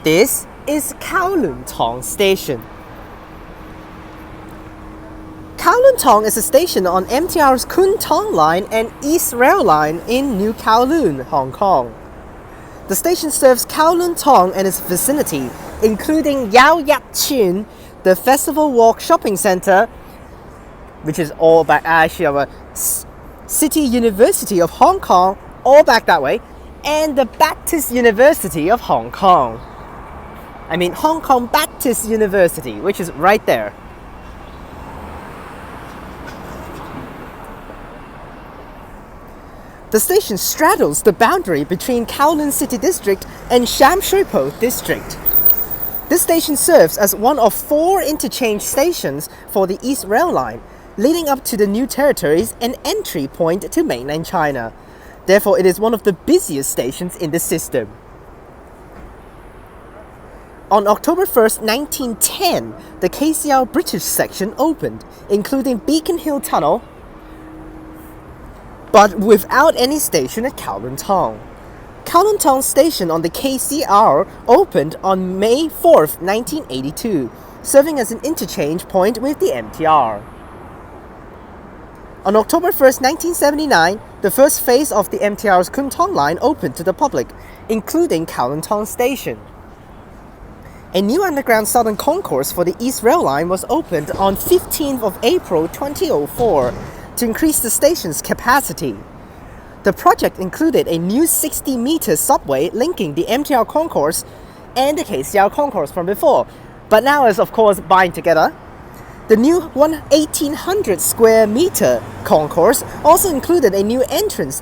This is Kowloon Tong Station. Kowloon Tong is a station on MTR's Kwun Tong line and East Rail Line in New Kowloon, Hong Kong. The station serves Kowloon Tong and its vicinity, including Yau Yat Chin, the Festival Walk Shopping Centre, which is all back actually of a City University of Hong Kong, all back that way, and the Baptist University of Hong Kong. I mean Hong Kong Baptist University, which is right there. The station straddles the boundary between Kowloon City District and Sham Shui Po District. This station serves as one of 4 interchange stations for the East Rail Line, leading up to the new territories and entry point to mainland China. Therefore, it is one of the busiest stations in the system. On October 1st, 1910, the KCL British section opened, including Beacon Hill Tunnel, but without any station at Kowloon Tong. Kowloon Tong Station on the KCR opened on May 4th, 1982, serving as an interchange point with the MTR. On October 1st, 1979, the first phase of the MTR's Kwun Tong line opened to the public, including Kowloon Tong Station. A new underground southern concourse for the East Rail Line was opened on 15th of April 2004 to increase the station's capacity. The project included a new 60-meter subway linking the MTR concourse and the KCR concourse from before, but now is of course bind together. The new 1,800 square meter concourse also included a new entrance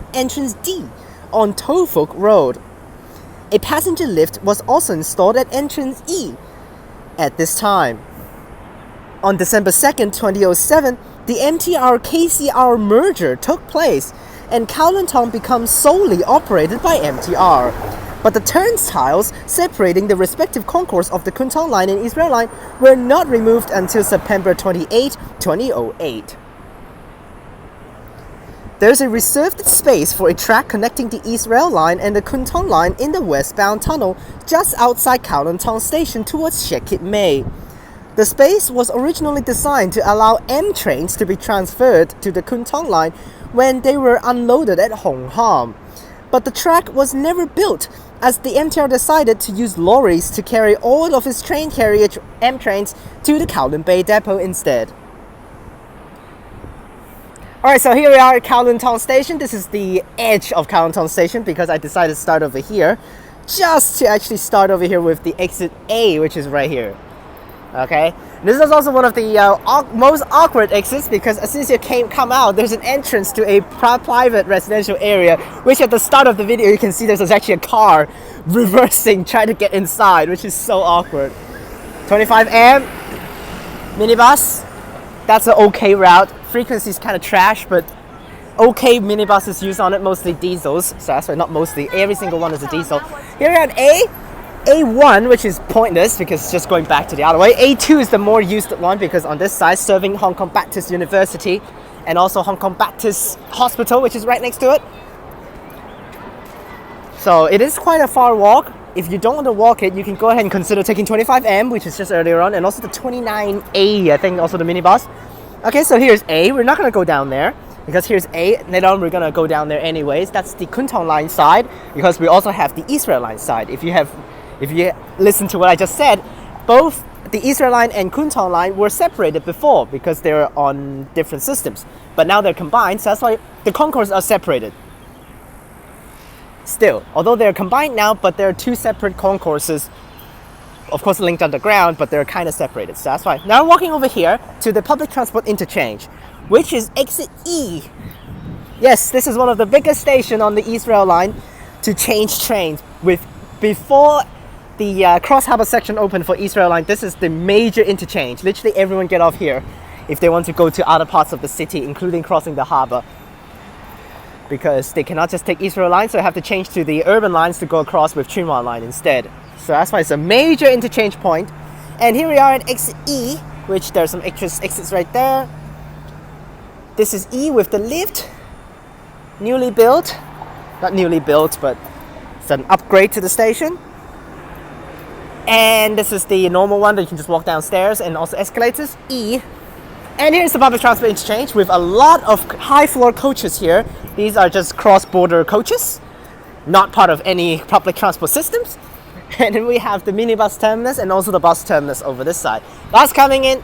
D, on To Fuk Road. A passenger lift was also installed at entrance E at this time. On December 2nd, 2007, the MTR-KCR merger took place and Kowloon Tong becomes solely operated by MTR. But the turnstiles separating the respective concourse of the Kwun Tong line and East Rail Line were not removed until September 28, 2008. There is a reserved space for a track connecting the East Rail Line and the Kwun Tong line in the westbound tunnel just outside Kowloon Tong Station towards Shek Kip Mei. The space was originally designed to allow M trains to be transferred to the Kwun Tong line when they were unloaded at Hong Kong. But the track was never built as the MTR decided to use lorries to carry all of its train carriage M trains to the Kowloon Bay depot instead. Alright, so here we are at Kowloon Tong Station. This is the edge of Kowloon Tong Station because I decided to start over here, just to actually start over here with the exit A, which is right here. Okay, this is also one of the most awkward exits because as soon as you come out, there's an entrance to a private residential area, which at the start of the video you can see there's actually a car reversing trying to get inside, which is so awkward. 25M minibus, that's an okay route. Frequency is kind of trash, but okay minibuses used on it, mostly diesels, so that's why not mostly, every single one is a diesel. Here we have A1, which is pointless because it's just going back to the other way. A2 is the more used one because on this side serving Hong Kong Baptist University and also Hong Kong Baptist Hospital, which is right next to it. So it is quite a far walk. If you don't want to walk it, you can go ahead and consider taking 25M, which is just earlier on, and also the 29A, I think also the minibus. Okay, so here's A. We're not going to go down there because here's A. Later on we're going to go down there anyways. That's the Kwun Tong line side because we also have the East Rail Line side. If you listen to what I just said, both the East Rail Line and Kwun Tong line were separated before because they were on different systems. But now they're combined, so that's why the concourses are separated. Still, although they're combined now, but there are 2 separate concourses, of course linked underground, but they're kind of separated. So that's why. Now I'm walking over here to the public transport interchange, which is exit E. Yes, this is one of the biggest stations on the East Rail Line to change trains before the Cross Harbour section opened for East Rail Line. This is the major interchange. Literally everyone get off here if they want to go to other parts of the city, including crossing the harbour. Because they cannot just take East Rail Line, so they have to change to the urban lines to go across with Tsuen Wan Line instead. So that's why it's a major interchange point. And here we are at exit E, which there's some exits right there. This is E with the lift. Newly built. Not newly built, but it's an upgrade to the station. And this is the normal one that you can just walk downstairs, and also escalators, E. And here's the public transport interchange with a lot of high floor coaches here. These are just cross-border coaches, not part of any public transport systems. And then we have the minibus terminus and also the bus terminus over this side. That's coming in.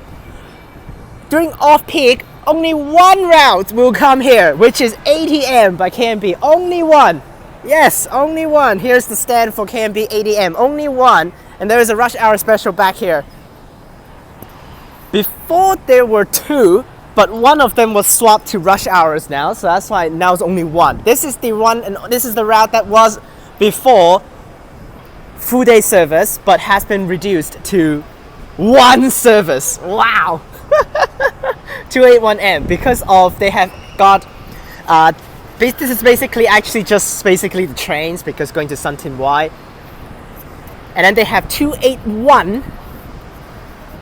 During off-peak, only one route will come here, which is ATM by KMB. Only one. Yes, only one. Here's the stand for KMB ATM. Only one. And there is a rush hour special back here. Before there were two, but one of them was swapped to rush hours now, so that's why now it's only one. This is the one, and this is the route that was before full day service, but has been reduced to one service. Wow. 281M, because of they have got this is basically actually just basically the trains, because going to Suntin Y. And then they have 281,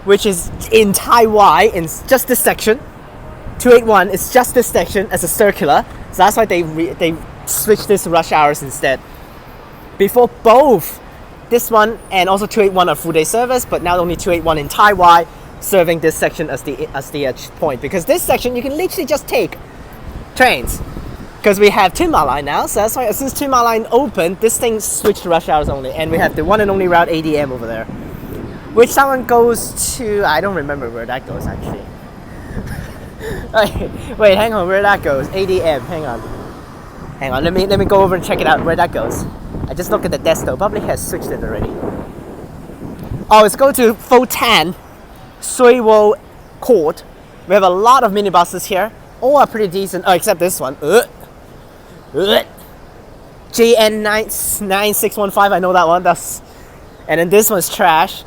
which is in Tai Y, in just this section. 281 is just this section as a circular, so that's why they switched this to rush hours instead. Before both this one and also 281 are full day service, but now only 281 in Tai Y serving this section as the point, because this section you can literally just take trains, because we have Tin Ma Line now, so that's why as soon as Tin Ma Line opened, this thing switched to rush hours only, and we have the one and only route ADM over there, which that one goes to, I don't remember where that goes actually. Wait, hang on, where that goes? ADM, hang on, let me go over and check it out where that goes. I just look at the desk though, probably has switched it already. Oh, it's going to Fo Tan Sui Wo Court. We have a lot of minibuses here. All are pretty decent. Oh, except this one. JN9615. I know that one. And then this one's trash.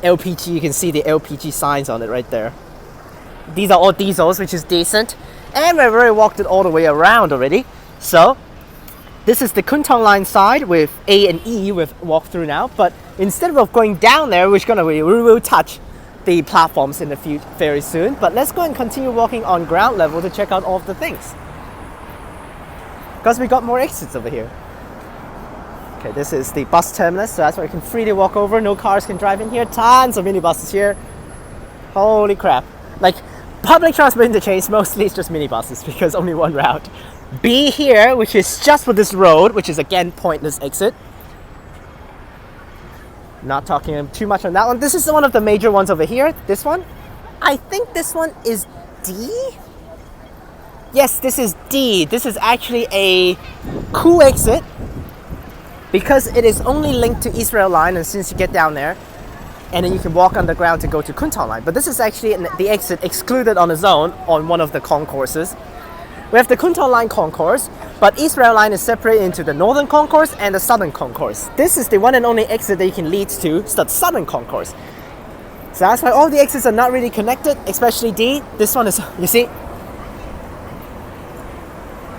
LPG. You can see the LPG signs on it right there. These are all diesels, which is decent. And we've already walked it all the way around already. So this is the Kowloon Tong line side with A and E. We've walked through now. But instead of going down there, we will touch the platforms in the future very soon, but let's go and continue walking on ground level to check out all of the things, because we got more exits over here. Okay, this is the bus terminus, so that's where you can freely walk over. No cars can drive in here. Tons of minibuses here. Holy crap. Like, public transport interchange mostly is just minibuses, because only one route. B here, which is just for this road, which is again pointless exit. Not talking too much on that one. This is one of the major ones over here. This one. I think this one is D? Yes, this is D. This is actually a cool exit, because it is only linked to East Rail Line, and since you get down there, and then you can walk underground to go to Kowloon Tong Line. But this is actually the exit excluded on its own on one of the concourses. We have the Kowloon Tong Line concourse, but East Rail Line is separated into the Northern Concourse and the Southern Concourse. This is the one and only exit that you can lead to the Southern Concourse. So that's why all the exits are not really connected, especially D. This one is, you see?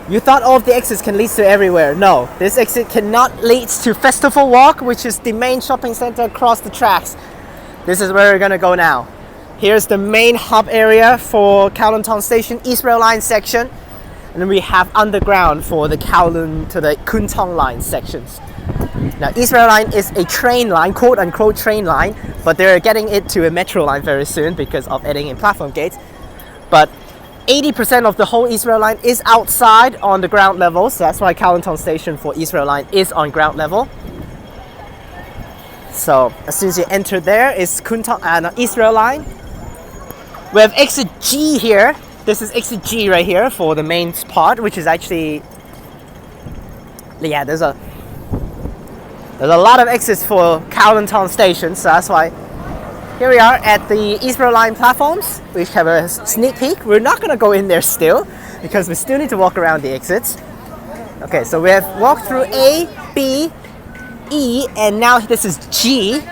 You thought all of the exits can lead to everywhere. No, this exit cannot lead to Festival Walk, which is the main shopping center across the tracks. This is where we're gonna go now. Here's the main hub area for Kowloon Tong Station, East Rail Line section. And then we have underground for the Kowloon to the Kowloon Tong line sections. Now, East Rail Line is a train line, quote unquote train line, but they're getting it to a metro line very soon because of adding in platform gates. But 80% of the whole East Rail Line is outside on the ground level, so that's why Kowloon Tong Station for East Rail Line is on ground level. So as soon as you enter there is East Rail Line. We have exit G here. This is exit G right here for the main part, which is actually, yeah, there's a lot of exits for Kowloon Tong Station, so that's why. Here we are at the East Rail Line platforms. We have a sneak peek. We're not going to go in there still, because we still need to walk around the exits. Okay, so we have walked through A, B, E, and now this is G,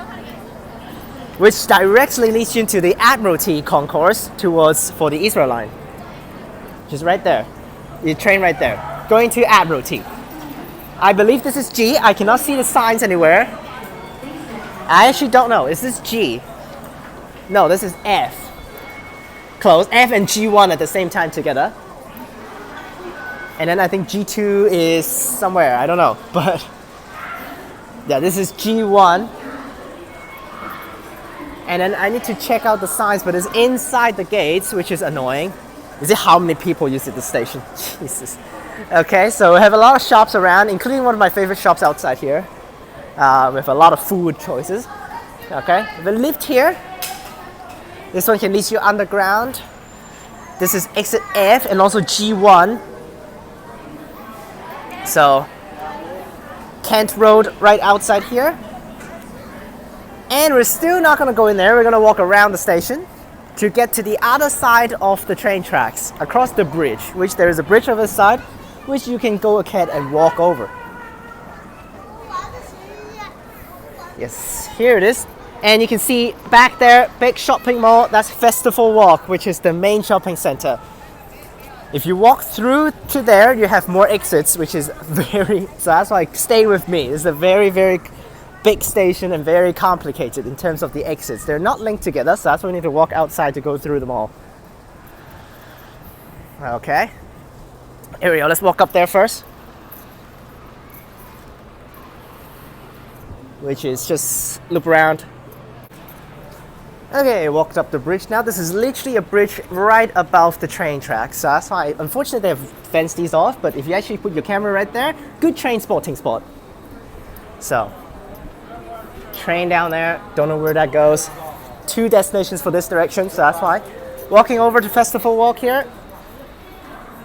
which directly leads you into the Admiralty Concourse for the East Rail Line. Just right there. You train right there. Going to Admiralty. I believe this is G. I cannot see the signs anywhere. I actually don't know. Is this G? No, this is F. Close. F and G1 at the same time together. And then I think G2 is somewhere. I don't know. But yeah, this is G1. And then I need to check out the signs, but it's inside the gates, which is annoying. You see how many people use the station? Jesus. Okay, so we have a lot of shops around, including one of my favorite shops outside here, with a lot of food choices. Okay, the lift here. This one can lead you underground. This is exit F and also G1. So, Kent Road right outside here. And we're still not going to go in there. We're going to walk around the station to get to the other side of the train tracks, across the bridge, which there is a bridge on this side, which you can go ahead and walk over. Yes, here it is. And you can see back there, big shopping mall, that's Festival Walk, which is the main shopping center. If you walk through to there, you have more exits, which is so that's why stay with me. It's a very, very big station and very complicated in terms of the exits. They're not linked together, so that's why we need to walk outside to go through them all. Okay. Here we go, let's walk up there first. Which is just loop around. Okay, walked up the bridge. Now this is literally a bridge right above the train tracks. So that's why, unfortunately, they have fenced these off, but if you actually put your camera right there, good train spotting spot. So, train down there, don't know where that goes. 2 destinations for this direction, so that's why. Walking over to Festival Walk here,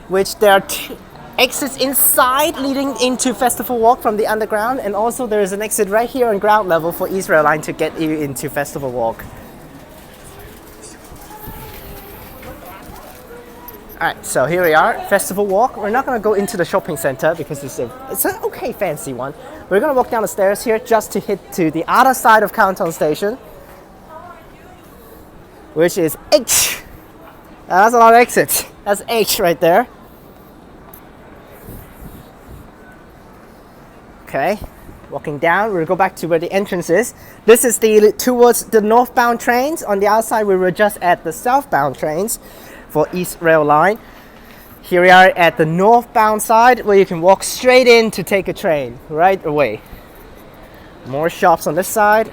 which there are 2 exits inside leading into Festival Walk from the underground, and also there is an exit right here on ground level for East Rail Line to get you into Festival Walk. Alright, so here we are, Festival Walk. We're not going to go into the shopping center because it's an okay fancy one. We're going to walk down the stairs here just to hit to the other side of Kowloon Tong Station, which is H. That's a lot of exits. That's H right there. Okay, walking down, we'll go back to where the entrance is. This is towards the northbound trains. On the outside, we were just at the southbound trains for East Rail Line. Here we are at the northbound side where you can walk straight in to take a train right away. More shops on this side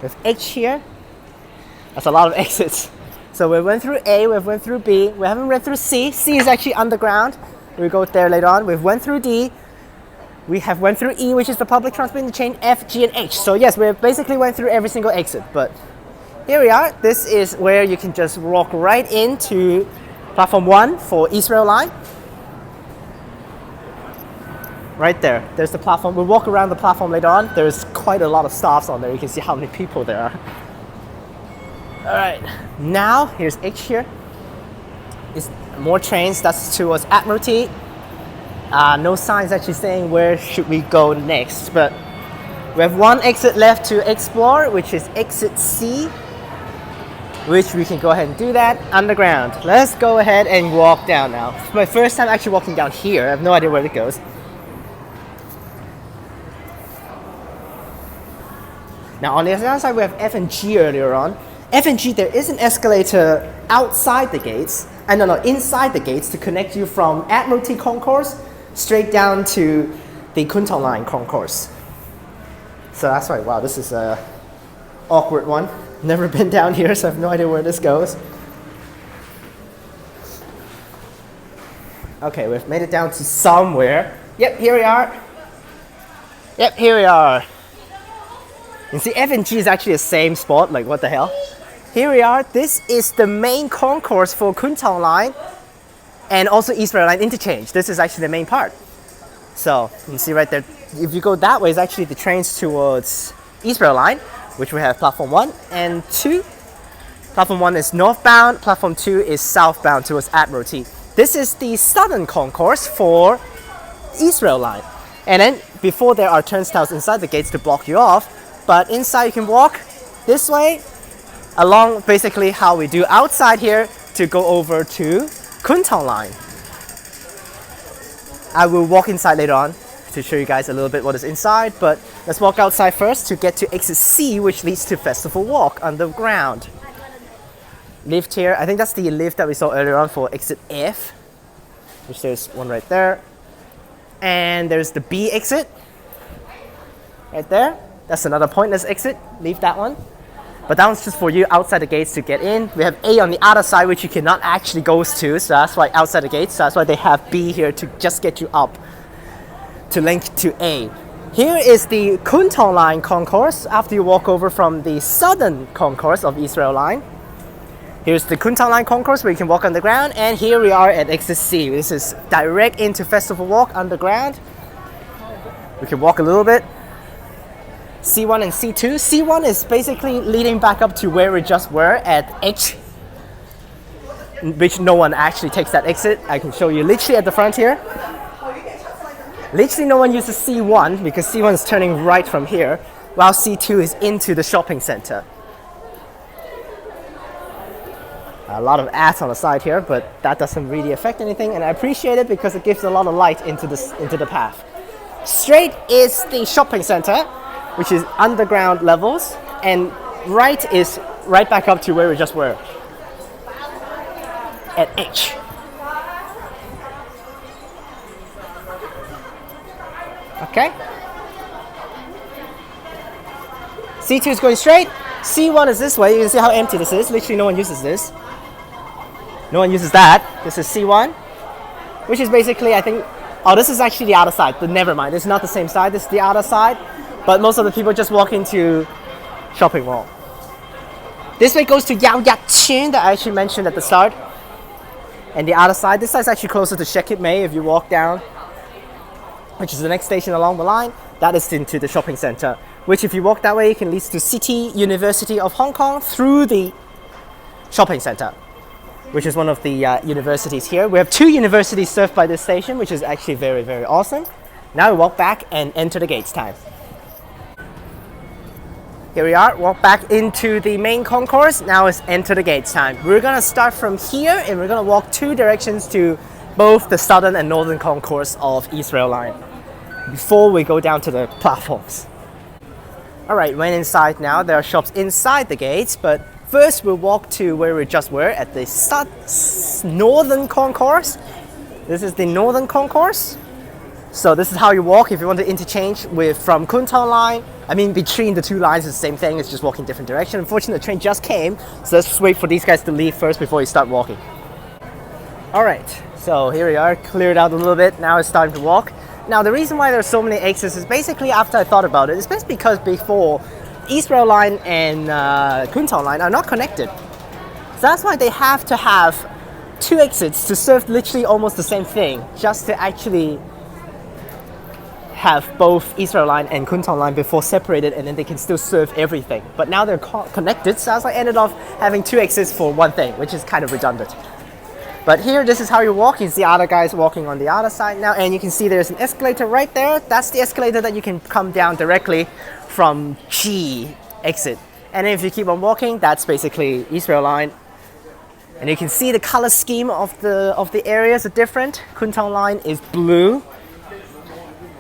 with H here. That's a lot of exits. So we went through A, we went through B, we haven't went through C. C is actually underground. We'll go there later on. We've went through D. We have went through E, which is the public transport interchange, F, G, and H. So yes, we basically went through every single exit, but here we are. This is where you can just walk right into platform 1 for East Rail Line. Right there, there's the platform. We'll walk around the platform later on. There's quite a lot of stops on there. You can see how many people there are. All right, now here's H here. It's more trains, that's towards Admiralty. No signs actually saying where should we go next, but we have 1 exit left to explore, which is exit C, which we can go ahead and do that underground. Let's go ahead and walk down now. It's my first time actually walking down here. I have no idea where it goes. Now on the other side we have F and G earlier on. F and G, there is an escalator outside the gates, inside the gates to connect you from Admiralty Concourse straight down to the Kowloon Tong Line Concourse. So that's why, wow, this is a awkward one. Never been down here, so I have no idea where this goes. Okay, we've made it down to somewhere. Yep, here we are. Yep, here we are. You see, F and G is actually the same spot, like what the hell? Here we are. This is the main concourse for Kowloon Tong Line and also East Rail Line interchange. This is actually the main part. So you can see right there, if you go that way, it's actually the trains towards East Rail Line, which we have platform 1 and 2. Platform 1 is northbound, platform 2 is southbound towards Admiralty. This is the southern concourse for East Rail Line. And then before there are turnstiles inside the gates to block you off, but inside you can walk this way along basically how we do outside here to go over to Kowloon Tong Line. I will walk inside later on to show you guys a little bit what is inside, but let's walk outside first to get to exit C, which leads to Festival Walk underground. Lift here, I think that's the lift that we saw earlier on for exit F, which there's one right there. And there's the B exit right there. That's another pointless exit, leave that one. But that one's just for you outside the gates to get in. We have A on the other side, which you cannot actually go to, so that's why outside the gates. So that's why they have B here to just get you up to link to A. Here is the Kowloon Tong Line concourse after you walk over from the southern concourse of East Rail Line. Here's the Kowloon Tong Line concourse where you can walk underground, and here we are at exit C. This is direct into Festival Walk underground. We can walk a little bit. C1 and C2. C1 is basically leading back up to where we just were at H, which no one actually takes that exit. I can show you literally at the front here. Literally no one uses C1 because C1 is turning right from here, while C2 is into the shopping center. A lot of ads on the side here, but that doesn't really affect anything, and I appreciate it because it gives a lot of light into the path. Straight is the shopping center, which is underground levels, and right is right back up to where we just were at H. Okay. C2 is going straight. C1 is this way. You can see how empty this is. Literally no one uses this. No one uses that. This is C1, which is basically, I think, oh, this is actually the other side, but never mind. This is not the same side. This is the other side. But most of the people just walk into shopping mall. This way goes to Yao Yat Chin that I actually mentioned at the start. And the other side, this side is actually closer to Shekip Mei if you walk down, which is the next station along the line. That is into the shopping center, which if you walk that way, it can lead to City University of Hong Kong through the shopping center, which is one of the universities here. We have 2 universities served by this station, which is actually very, very awesome. Now we walk back and enter the gates time. Here we are, walk back into the main concourse. Now it's enter the gates time. We're gonna start from here and we're gonna walk 2 directions to both the southern and northern concourse of East Rail Line before we go down to the platforms. Alright, went inside now. There are shops inside the gates, but first we'll walk to where we just were at the northern concourse. This is the northern concourse. So this is how you walk if you want to interchange from Kowloon Tong Line. I mean, between the 2 lines, it's the same thing. It's just walking different direction. Unfortunately, the train just came, so let's just wait for these guys to leave first before you start walking. Alright, so here we are, cleared out a little bit. Now it's time to walk. Now, the reason why there's so many exits is basically after I thought about it, it's just because before East Rail Line and Kowloon Tong Line are not connected. So that's why they have to have 2 exits to serve literally almost the same thing, just to actually have both East Rail Line and Kowloon Tong Line before separated, and then they can still serve everything. But now they're connected, so that's why I ended up having 2 exits for one thing, which is kind of redundant. But here, this is how you walk. You see the other guys walking on the other side now, and you can see there's an escalator right there. That's the escalator that you can come down directly from G exit. And then if you keep on walking, that's basically East Rail Line. And you can see the color scheme of the areas are different. Kowloon Tong Line is blue.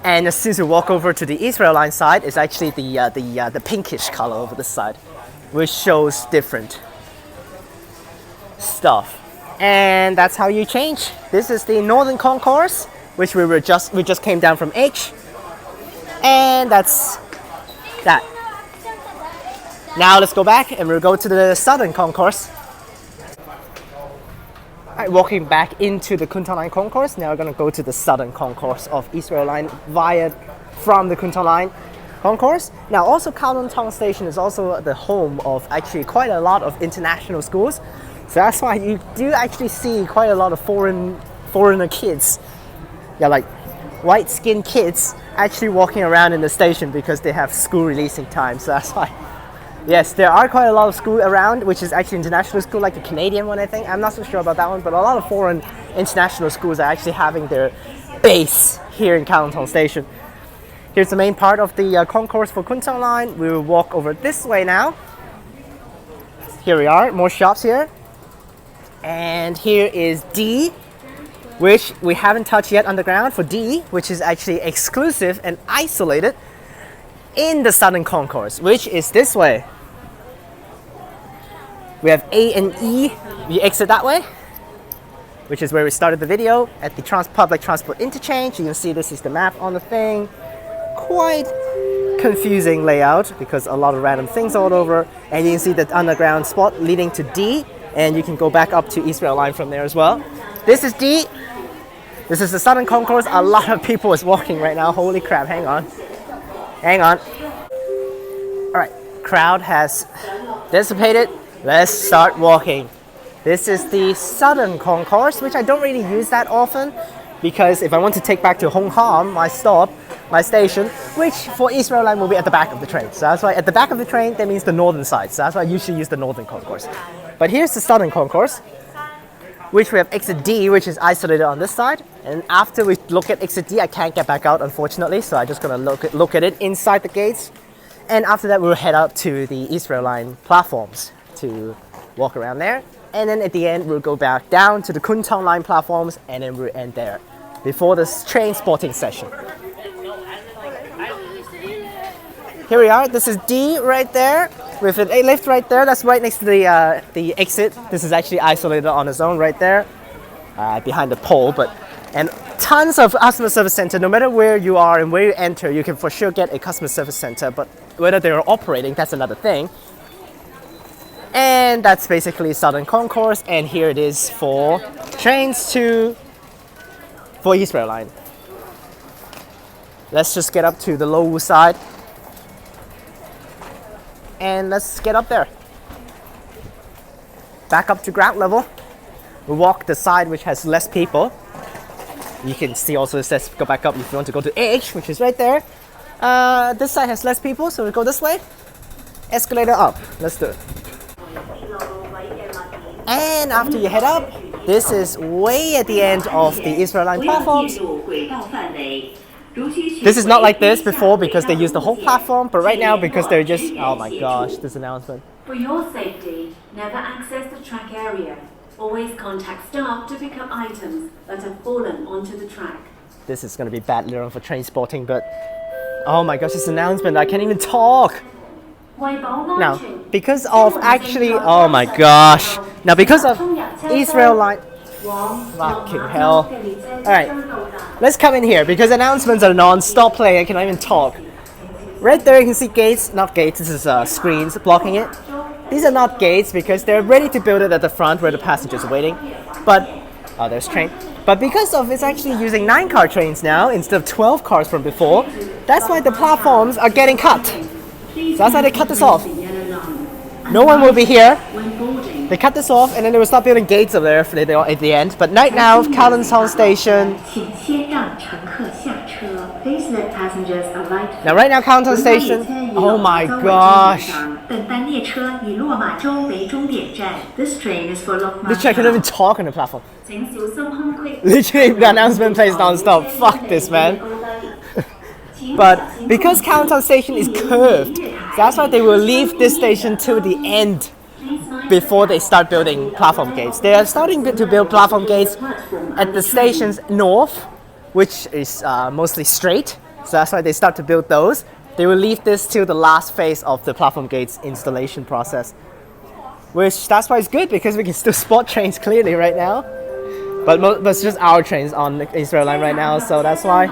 And as soon as you walk over to the East Rail Line side, it's actually the pinkish color over this side, which shows different stuff. And that's how you change. This is the northern concourse, which we just came down from H, and that's that. Now let's go back and we'll go to the southern concourse. Alright, walking back into the Kowloon Tong Line concourse. Now we're going to go to the southern concourse of East Rail Line from the Kowloon Tong Line concourse. Now also Kowloon Tong Station is also the home of actually quite a lot of international schools. So that's why you do actually see quite a lot of foreigner kids. Yeah, like white-skinned kids actually walking around in the station because they have school releasing time. So that's why. Yes, there are quite a lot of school around, which is actually international school, like the Canadian one, I think. I'm not so sure about that one, but a lot of foreign international schools are actually having their base here in Kowloon Tong Station. Here's the main part of the concourse for Kowloon Tong Line. We will walk over this way now. Here we are, more shops here. And here is D, which we haven't touched yet underground for D, which is actually exclusive and isolated in the southern concourse, which is this way. We have A and E. We exit that way, which is where we started the video at the public transport interchange. You can see this is the map on the thing. Quite confusing layout because a lot of random things all over. And you can see the underground spot leading to D, and you can go back up to East Rail Line from there as well. This is D. This is the Southern Concourse. A lot of people is walking right now. Holy crap, hang on. Hang on. Alright, crowd has dissipated. Let's start walking. This is the Southern Concourse, which I don't really use that often because if I want to take back to Hong Kong, my stop, my station, which for East Rail Line will be at the back of the train. So that's why at the back of the train, that means the northern side. So that's why I usually use the Northern Concourse. But here's the Southern Concourse, which we have exit D, which is isolated on this side. And after we look at exit D, I can't get back out, unfortunately. So I'm just gonna look at it inside the gates. And after that, we'll head up to the East Rail Line platforms to walk around there. And then at the end, we'll go back down to the Kowloon Tong Line platforms, and then we'll end there before this train spotting session. Here we are. This is D right there with an lift right there. That's right next to the exit. This is actually isolated on its own right there behind the pole. And tons of customer service center. No matter where you are and where you enter, you can for sure get a customer service center. But whether they're operating, that's another thing. And that's basically Southern Concourse, and here it is for trains for East Rail Line. Let's just get up to the low side and let's get up there. Back up to ground level. We walk the side which has less people. You can see also it says go back up if you want to go to H, which is right there. This side has less people, so we go this way. Escalator up. Let's do it. And after you head up, this is way at the end of the East Rail Line platforms. This is not like this before because they use the whole platform, but right now because they're just, oh my gosh, this announcement. For your safety, never access the track area. Always contact staff to pick up items that have fallen onto the track. This is going to be bad later on for train spotting, but oh my gosh, this announcement, I can't even talk. Now, because of actually, oh my gosh. Now, because of East Rail Line, fucking hell. Alright, let's come in here because announcements are non-stop playing. I cannot even talk. Right there you can see gates, not gates, this is screens blocking it. These are not gates because they're ready to build it at the front where the passengers are waiting. But, oh, there's train. But because of it's actually using 9-car trains now instead of 12 cars from before, that's why the platforms are getting cut. So that's why they cut this off. No one will be here. They cut this off and then they will start building gates over there at the end. But right now, Kowloon Tong Station. Now right now, Kowloon Tong Station. Oh my gosh. This train is for Literally, I can't even talk on the platform. Literally, the announcement plays non-stop. Fuck this, man. But because Kowloon Tong Station is curved, that's why they will leave this station till the end before they start building platform gates. They are starting to build platform gates at the station's north, which is mostly straight. So that's why they start to build those. They will leave this till the last phase of the platform gates installation process. Which that's why it's good because we can still spot trains clearly right now. But it's just our trains on the East Rail Line right now, so that's why.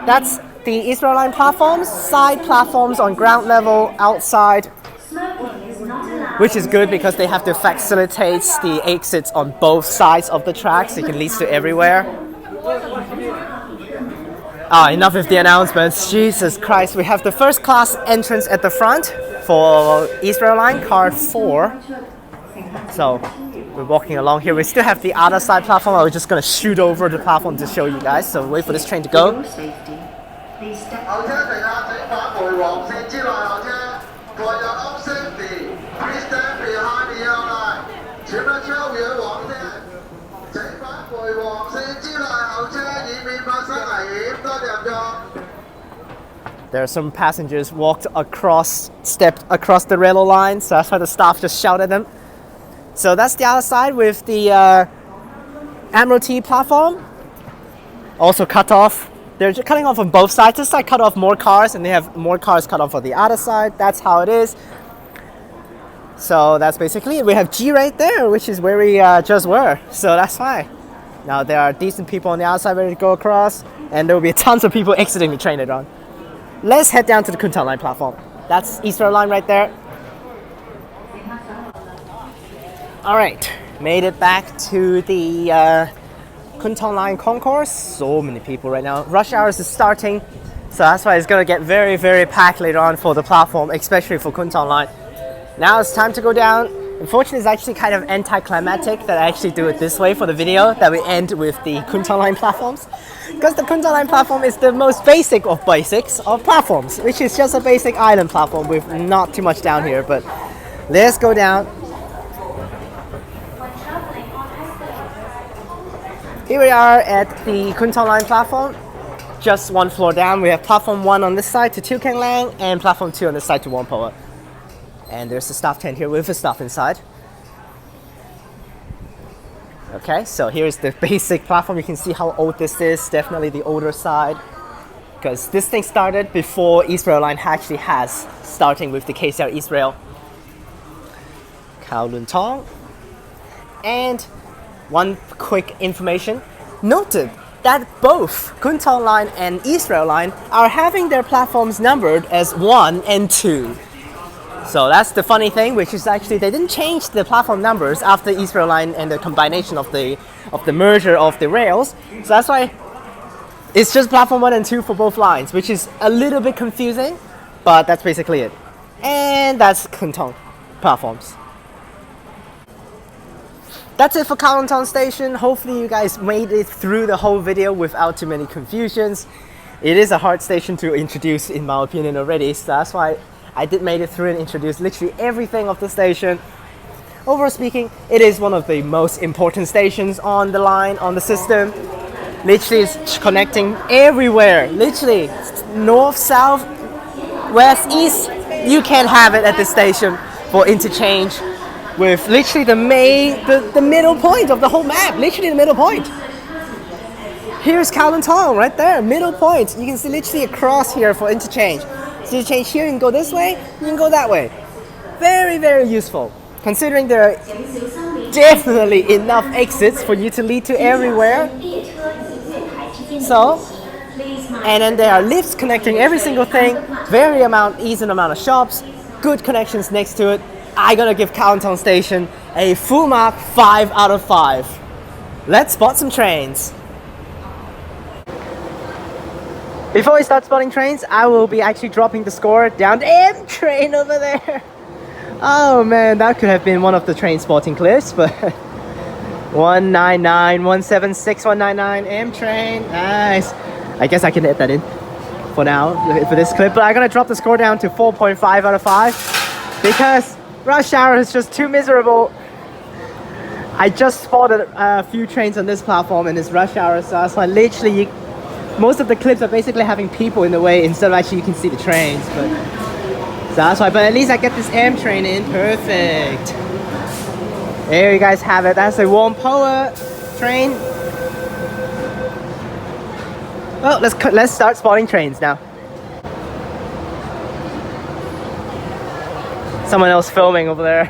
That's the East Rail Line platforms, side platforms on ground level, outside, which is good because they have to facilitate the exits on both sides of the track so you can lead to everywhere. Enough with the announcements. Jesus Christ, we have the first class entrance at the front for East Rail Line, car 4. So we're walking along here. We still have the other side platform. I was just going to shoot over the platform to show you guys. So wait for this train to go. There are some passengers stepped across the railway line, so that's why the staff just shouted at them. So that's the other side with the Admiralty platform, also cut off. They're cutting off on both sides. This side cut off more cars, and they have more cars cut off on the other side. That's how it is. So that's basically it. We have G right there, which is where we just were. So that's fine. Now there are decent people on the outside ready to go across, and there will be tons of people exiting the train later on. let's head down to the Kwun Tong Line platform. That's East Rail Line right there. Alright, made it back to the Kwun Tong Line Concourse. So many people right now. Rush hours is starting, so that's why it's gonna get very, very packed later on for the platform, especially for Kwun Tong Line. Now it's time to go down. Unfortunately, it's actually kind of anticlimactic that I actually do it this way for the video, that we end with the Kwun Tong Line platforms. Because the Kwun Tong Line platform is the most basic of basics of platforms, which is just a basic island platform with not too much down here. But let's go down. Here we are at the Kwun Tong Line platform. Just one floor down. We have platform 1 on this side to Tu Keng Lang and platform 2 on this side to Whampoa. And there's a staff tent here with the staff inside. Okay, so here's the basic platform. You can see how old this is. Definitely the older side, because this thing started before East Rail Line actually has, starting with the KCR East Rail. Kowloon Tong. And one quick information, noted that both Kwun Tong Line and East Rail Line are having their platforms numbered as 1 and 2. So that's the funny thing, which is actually they didn't change the platform numbers after East Rail Line and the combination of the merger of the rails. So that's why it's just platform 1 and 2 for both lines, which is a little bit confusing, but that's basically it. And that's Kwun Tong platforms. That's it for Kowloon Tong Station. Hopefully you guys made it through the whole video without too many confusions. It is a hard station to introduce in my opinion already, so that's why I did made it through and introduce literally everything of the station. Overall speaking, it is one of the most important stations on the line, on the system. Literally it's connecting everywhere, literally north, south, west, east. You can have it at this station for interchange, with literally the middle point of the whole map, literally the middle point. Here's Kowloon Tong right there, middle point. You can see literally across here for interchange. So you change here, you can go this way, you can go that way. Very, very useful, considering there are definitely enough exits for you to lead to everywhere. So, and then there are lifts connecting every single thing, decent amount of shops, good connections next to it. I'm gonna give Kowloon Tong Station a full mark 5 out of 5. Let's spot some trains. Before we start spotting trains, I will be actually dropping the score down the M train over there. Oh man, that could have been one of the train spotting clips, but 199, 176, 199 M train, nice. I guess I can edit that in for now, for this clip, but I'm gonna drop the score down to 4.5 out of 5 because rush hour is just too miserable. I just spotted a few trains on this platform and it's rush hour, so that's why literally most of the clips are basically having people in the way instead of actually you can see the trains. But so that's why. But at least I get this M train in. Perfect. There you guys have it. That's a Whampoa train. Well, let's start spotting trains now. Someone else filming over there,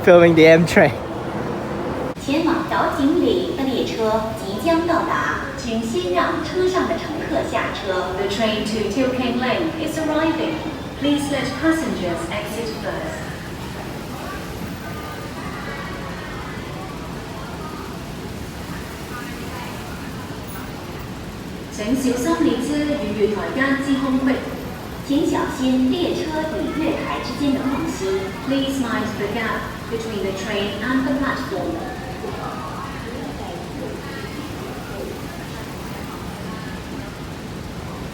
filming the M train. 前往岛井里的列车即将到达，请先让车上的乘客下车。 The train to Tu Keng Lang is arriving. Please let passengers exit first. 請小心列車與月台間之空隙。请小心列車與月台之間的空隙。 Please mind the gap between the train and the platform.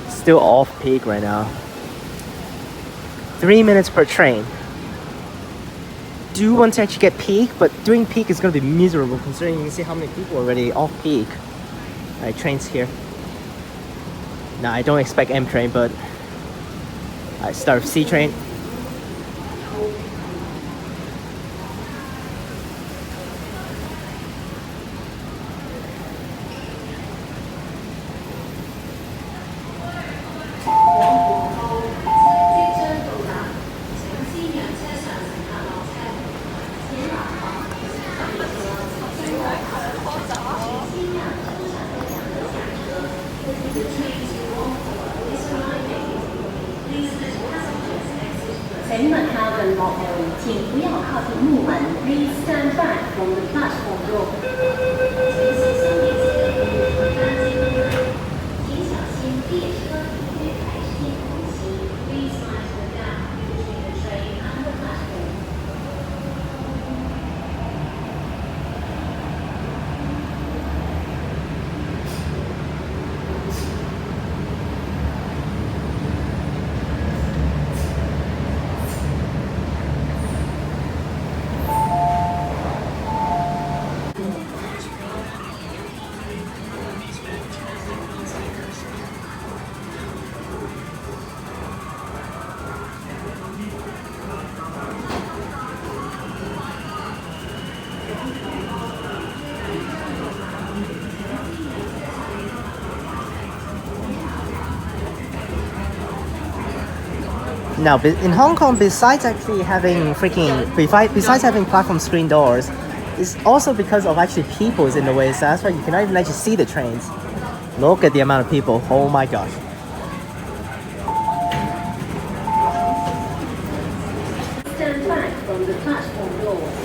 Still off peak right now. 3 minutes per train. Do want to actually get peak, but doing peak is going to be miserable considering you can see how many people are already off peak. Alright, trains here. Nah, I don't expect M train, but I start with C train. 前门靠近幕门，请不要靠近木门。Please stand back from the platform door. 请小心列车与月台之间的空隙。Please mind the gap between the train and the platform. Now, in Hong Kong, besides actually having besides having platform screen doors, it's also because of actually people's in the way. So that's why you cannot even actually see the trains. Look at the amount of people. Oh my gosh. Stand back from the platform doors.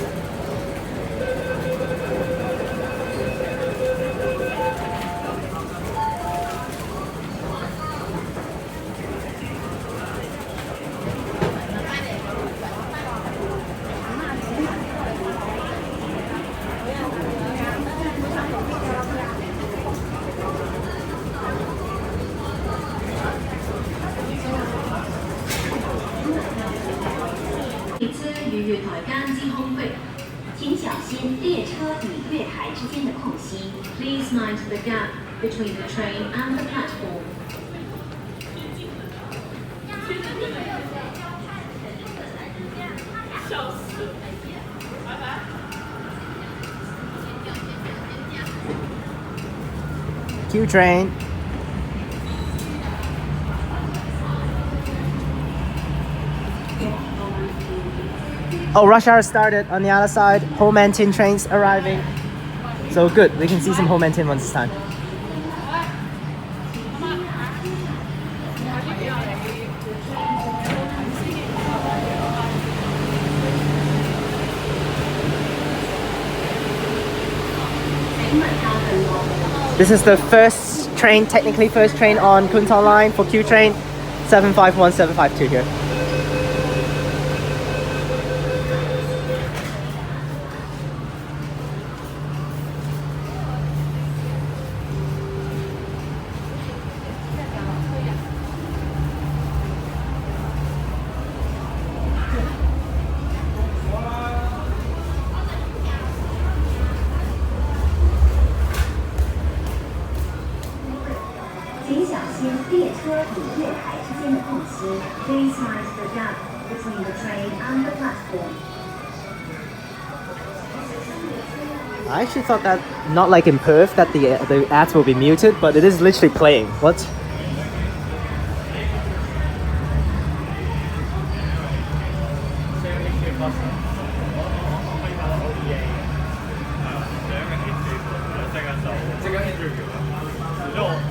列车与月台间之空隙，请小心列车与月台之间的空隙。Please mind the gap between the train and the platform. 笑死！拜拜。 Q train. Oh, rush hour started on the other side. Home and Tin trains arriving. So good, we can see some home and Tin ones this time. This is the first train, technically first train on Kowloon Tong line for Q train, 751, 752 here. Please mind the gap between the train and the platform. I actually thought that, not like in Perth, that the ads will be muted, but it is literally playing. What?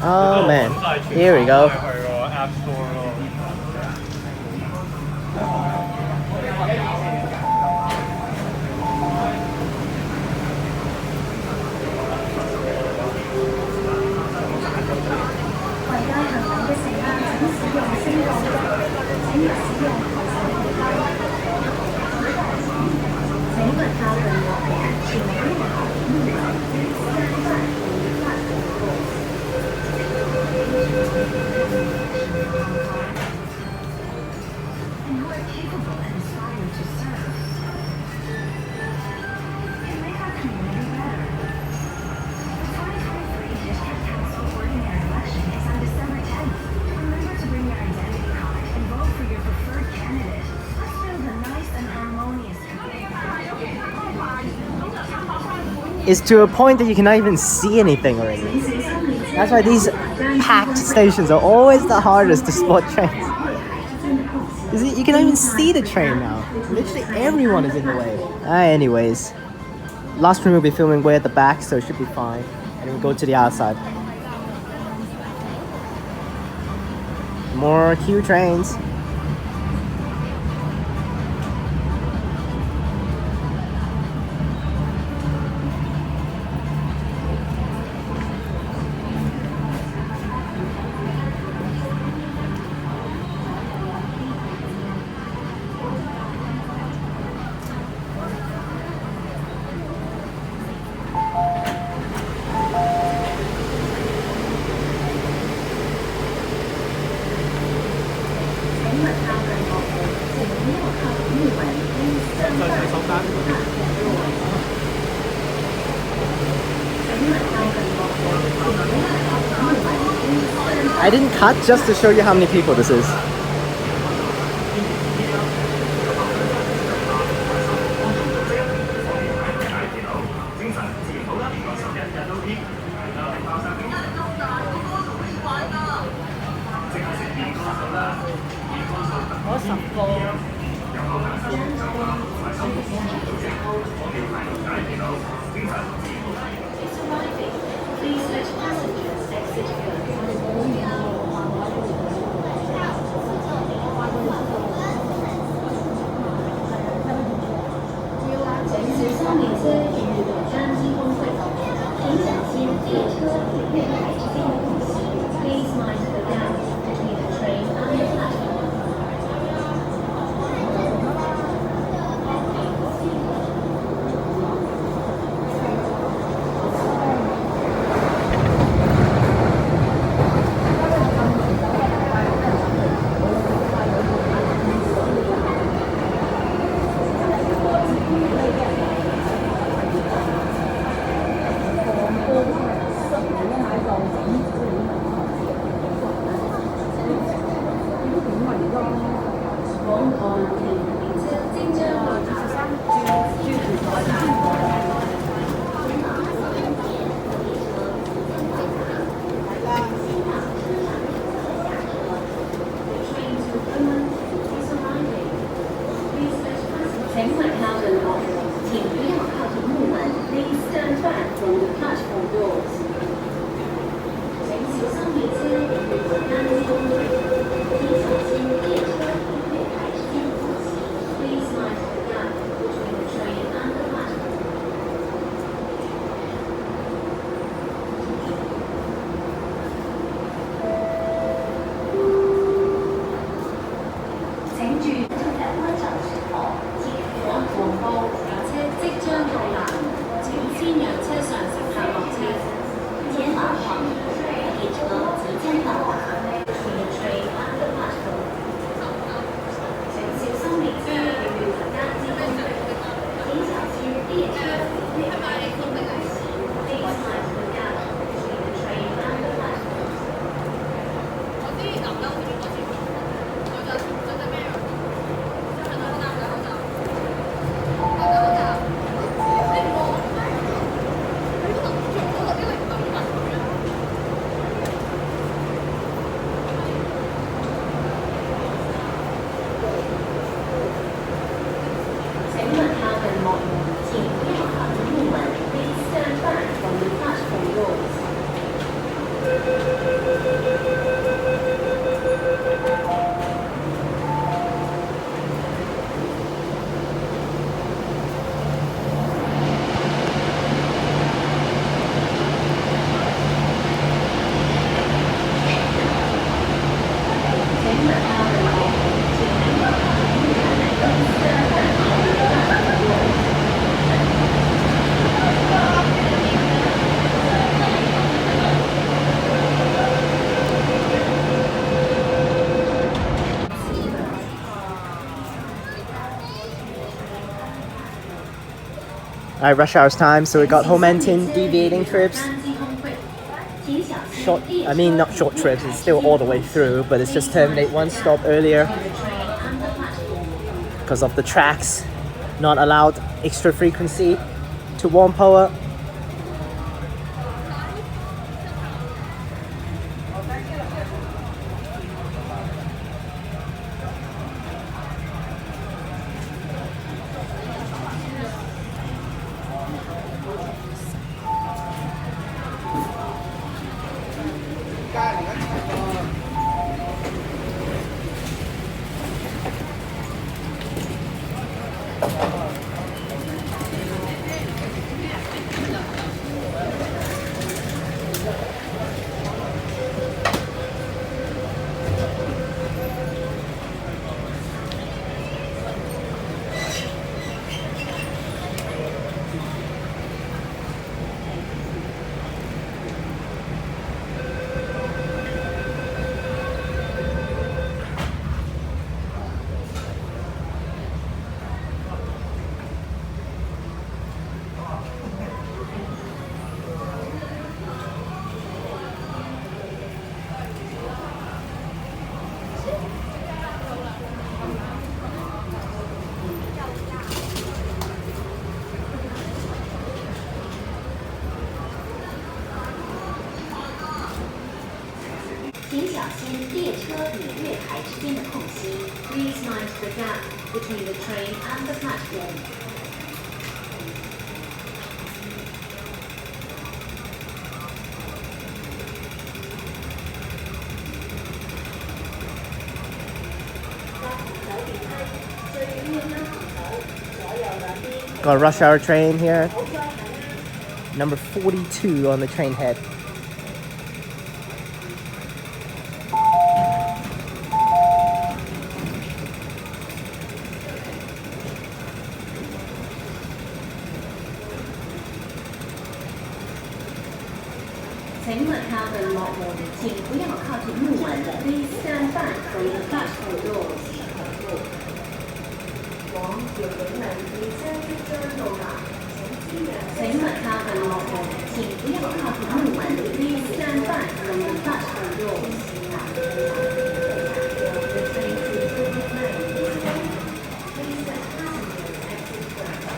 Oh man, here we go. Is to a point that you cannot even see anything already. That's why these packed stations are always the hardest to spot trains. You cannot even see the train now. Literally everyone is in the way. Anyways, last train will be filming way at the back, so it should be fine. And we'll go to the outside. More Q trains. I didn't cut just to show you how many people this is. It's arriving. Please let passengers exit first. 13列车与日本专机通会，请小心列车与月台之间的空隙。Please mind the gap between the train and the platform. 请勿靠近幕門，請不要靠近幕門。Please stand back from the platform doors. 請小心列車與月台間之空隙，請小心列車與月台之間的空隙。Please mind the gap between the train and the platform. 請注意開站時候，廣告車即將到站，請先讓車上乘客落車。前往黃列車即將到達。Between the train and the platform. 請小心列車與月台間之空隙，請小心列車與月台之間的空隙。Please mind the gap between the train and the platform. 請勿靠近幕門，請不要靠近幕門。Please stand back from the platform doors. 請勿靠近幕門，請不要靠近幕門。Please stand back from the platform doors. Rush hour's time, so we got home ending, deviating trips. 單機空隙，請小心 Short, 列車 I mean not short trips, it's still all the way through, but it's just terminate one stop earlier between the train and the platform. because of the tracks. Not allowed extra frequency to Whampoa. 心列车与月台之间的空隙。Please mind the gap between the train and the platform. 最遠啱行走，左右兩邊。 Got a rush hour train here. Number 42 on the train head. Please stand back from the platform doors. 往遙景亮列車即將到達，請請勿靠近幕門，請不要靠近幕門。Please stand back from the platform doors. The train to Kowloon Lane is waiting. Please let passengers exit first.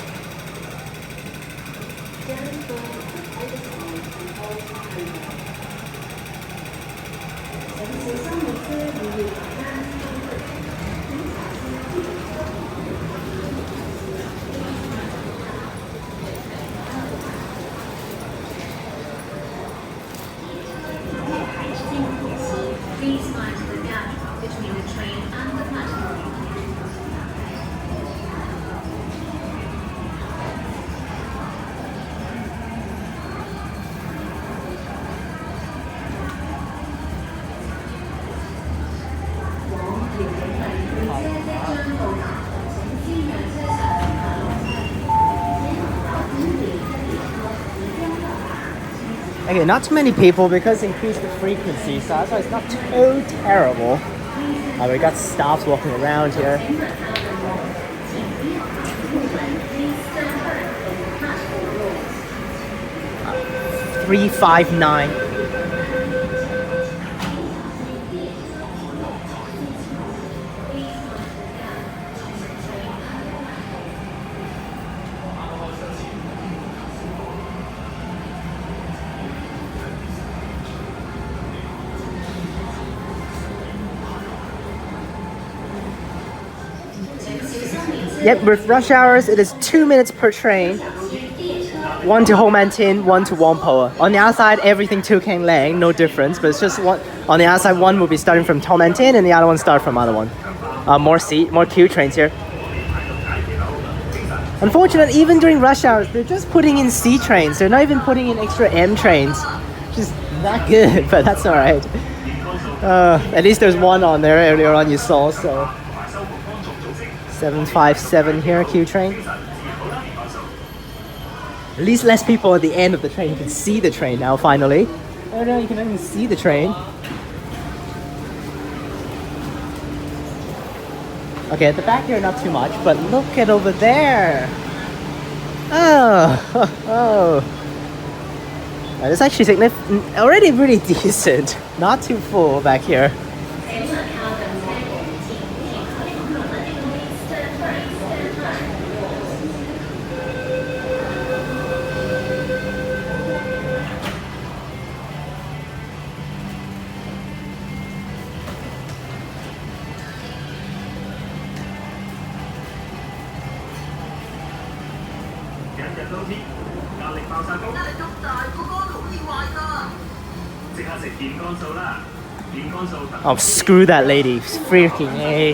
Stand firm on either side and hold handrail. 請小心列車與月台間之間距離，檢查司機車Please mind the gap between the train and the platform. 往遙景亮列車即將到達，請先讓車上乘客落車。前往高峰列車列車即將到達。 Okay, not too many people because increased the frequency, so that's why it's not too terrible. We got staffs walking around here. 請勿靠近幕門，請不要靠近幕門。Please stand back from the platform doors. 359. Yep, with rush hours, it is 2 minutes per train. One to Ho Man Tin, one to Whampoa. On the outside, everything to Kang Lang, no difference, but it's just one. On the outside, one will be starting from Ho Man Tin, and the other one start from other one. More Q trains here. Unfortunately, even during rush hours, they're just putting in C trains. They're not even putting in extra M trains. Just not good, but that's alright. At least there's one on there earlier on you saw, so. 757 here, Q train. At least less people at the end of the train. You can see the train now, finally. Earlier you can even see the train. Okay, at the back here, not too much, but look at over there. Oh. It's actually already pretty decent. Not too full back here. Oh, screw that lady. Freaking A.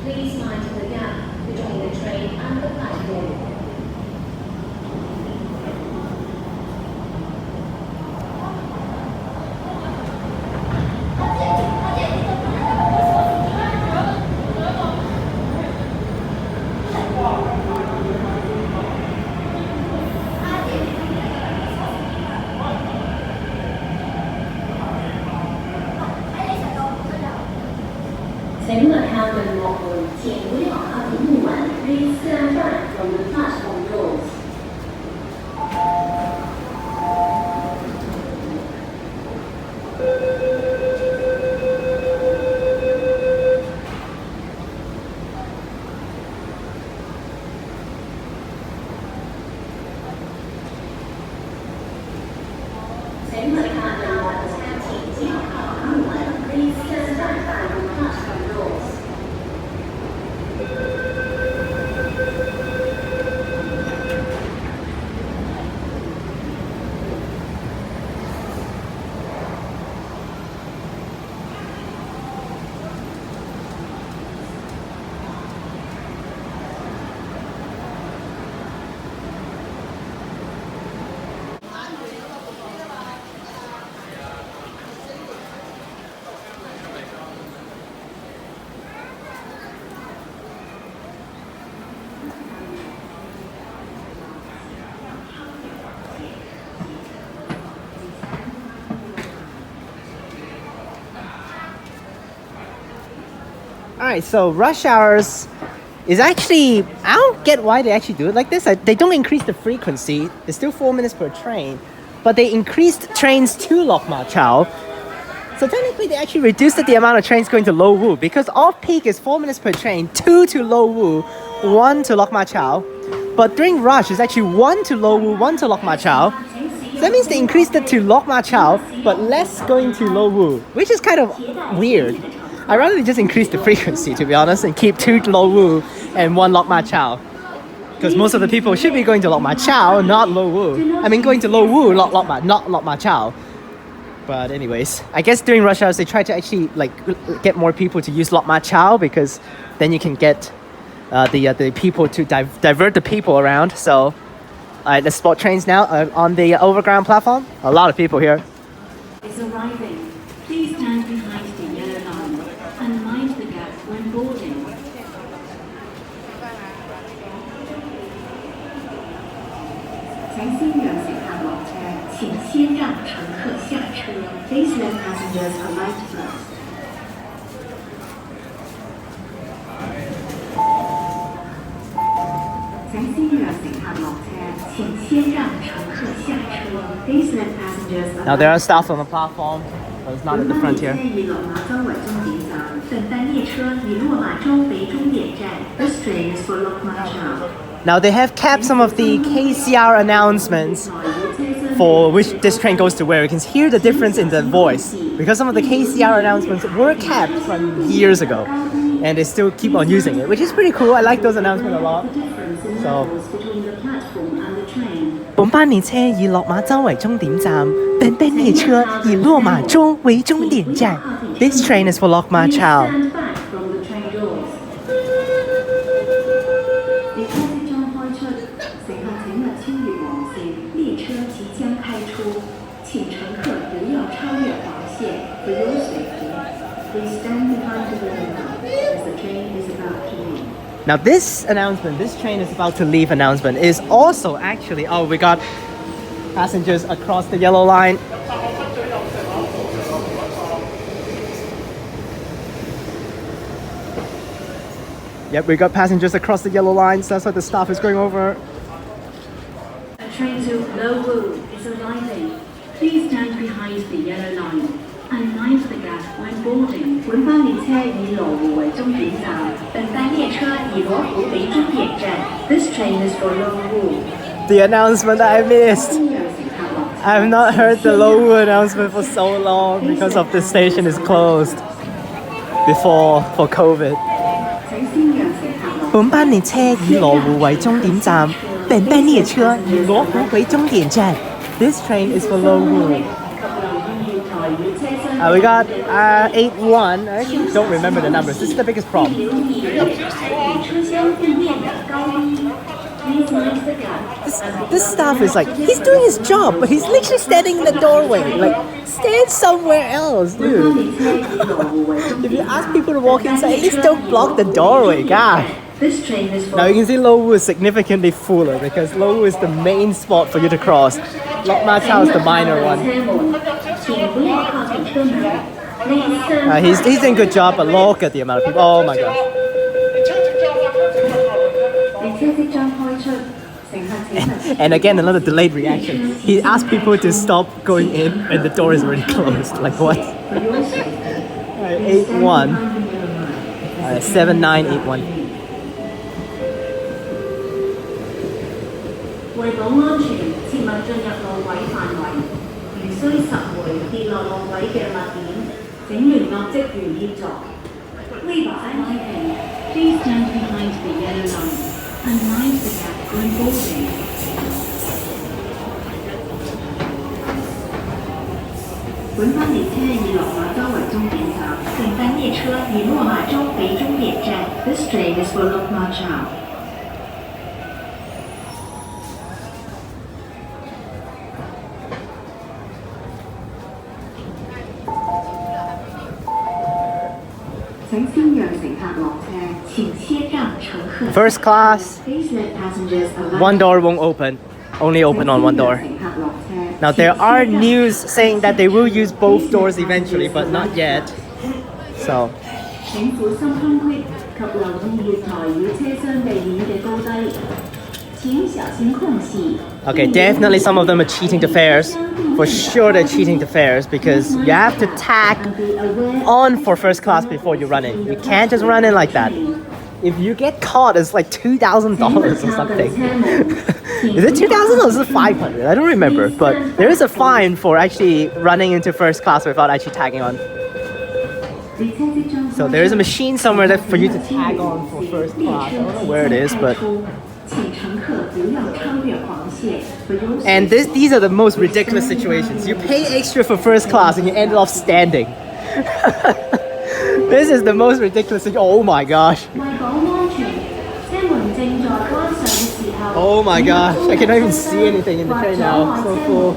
Please mind the gap between the train and the platform. 请勿靠近幕門，請不要靠近幕門。Please stand back from the platform doors. Alright, so rush hours is actually, I don't get why they actually do it like this. They don't increase the frequency. It's still 4 minutes per train, but they increased trains to Lok Ma Chau. So technically they actually reduced the amount of trains going to Lo Wu, because off-peak is 4 minutes per train, 2 to Lo Wu, 1 to Lok Ma Chau. But during rush, it's actually 1 to Lo Wu, 1 to Lok Ma Chau. So that means they increased it to Lok Ma Chau, but less going to Lo Wu, which is kind of weird. I'd rather just increase the frequency, to be honest, and keep 2 to Lo Wu and 1 Lok Ma Chau. Because most of the people should be going to Lok Ma Chau, not Lo Wu. I mean, going to Lo Wu, not Lok Ma Chau. But anyways, I guess during rush hours, they try to actually get more people to use Lok Ma Chau, because then you can get the people to divert the people around. So let's spot trains now on the overground platform. A lot of people here. Is arriving. Please stand behind the yellow line and mind the gap when boarding. 请先让乘客落車，請先讓乘客下車。Please let passengers alight first. 請先讓乘客落車，請先讓乘客下車。Please let passengers alight. Now there are staff on the platform, but it's not at the front here. 以落馬洲為終點站，等待列車以落馬洲為終點站。This train is for Lok Ma Chau. Now they have capped some of the KCR announcements for which this train goes to where. You can hear the difference in the voice, because some of the KCR announcements were capped from years ago, and they still keep on using it, which is pretty cool. I like those announcements a lot. So 本班列車以落馬洲為終點站，本班列車以落馬洲為終點站。This train is for Lok Ma Chau. 列車即將開出，乘客請勿超越黃線，列車即將開出，請乘客不要超越黃線。For your safety, please stand behind the window as the train is about to leave. Now this announcement, this train is about to leave announcement, is also actually, oh, we got passengers across the yellow line. Yep, we got passengers across the yellow line, so that's what the staff is going over. A train to Lo Wu is arriving. Please stand behind the yellow line and mind the gap when boarding. 本班列車以羅湖為終點站，等待列車以羅湖為終點站。This train is for Lo Wu. The announcement that I missed. I have not heard the Lo Wu announcement for so long because of the station is closed for COVID. 本班列車以羅湖為終點站，本班列車以羅湖為終點站。This train is for Lo Wu. We got 81. I actually don't remember the numbers. This is the biggest problem. This staff is like, he's doing his job, but he's literally standing in the doorway. Like, stand somewhere else, dude. If you ask people to walk inside, at least don't block the doorway, God. Now you can see Lo Wu is significantly fuller because Lo Wu is the main spot for you to cross. Lok Ma Chau is the minor one. He's doing a good job, but look at the amount of people. Oh my god. And again, another delayed reaction. He asked people to stop going in and the door is already closed. Like what? Alright, 81. 7981. 為保安全，切勿進入路軌範圍。如需拾回跌落路軌嘅物件，請聯絡職員協助。We are arriving. Please stand behind the yellow line and mind the gap when boarding. 本班列車以落馬洲為終點站，近班列車以落馬洲為終點站。This train is for Lok Ma Chau. First class, one door won't open, only open on one door. Now there are news saying that they will use both doors eventually, but not yet. So 請小心空隙及留意月台與車廂地面嘅高低。請小心空隙。Okay, definitely some of them are cheating the fares. For sure they're cheating the fares because you have to tag on for first class before you run in. You can't just run in like that. If you get caught, it's like $2,000 or something. Is it 2,000 or is it 500? I don't remember. But there is a fine for actually running into first class without actually tagging on. So there is a machine somewhere that for you to tag on for first class. I don't know where it is, but... And these are the most ridiculous situations. You pay extra for first class and you end up standing. This is the most ridiculous thing. Oh my gosh. Oh my gosh. I cannot even see anything in the train now. So cool.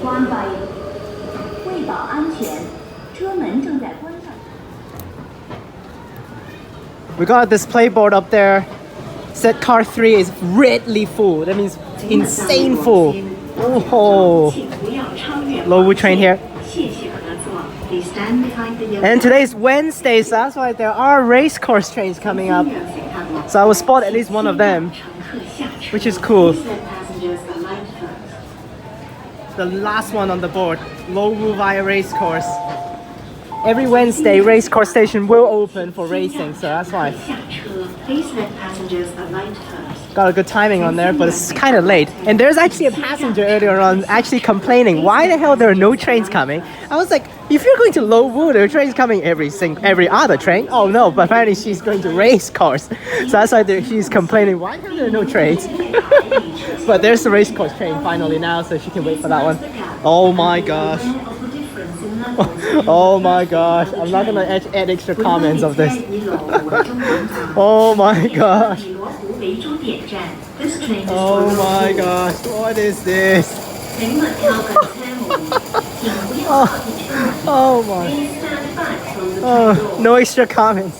We got this playboard up there. Said car 3 is redly full. That means insane full. Oh. Lowu train here. And today is Wednesday, so that's why there are race course trains coming up. So I will spot at least one of them, which is cool. The last one on the board, Lowu via race course. Every Wednesday, race course station will open for racing, so that's why. Got a good timing on there, but it's kind of late. And there's actually a passenger earlier on actually complaining, why the hell there are no trains coming? I was like, if you're going to Lowu, there are trains coming every other train. Oh no, but apparently she's going to race course. So that's why she's complaining, why are there no trains? But there's the race course train finally now, so she can wait for that one. Oh my gosh. Oh my gosh, I'm not gonna add extra comments of this. Oh my gosh. Oh my gosh, what is this? Oh my. Oh, no extra comments.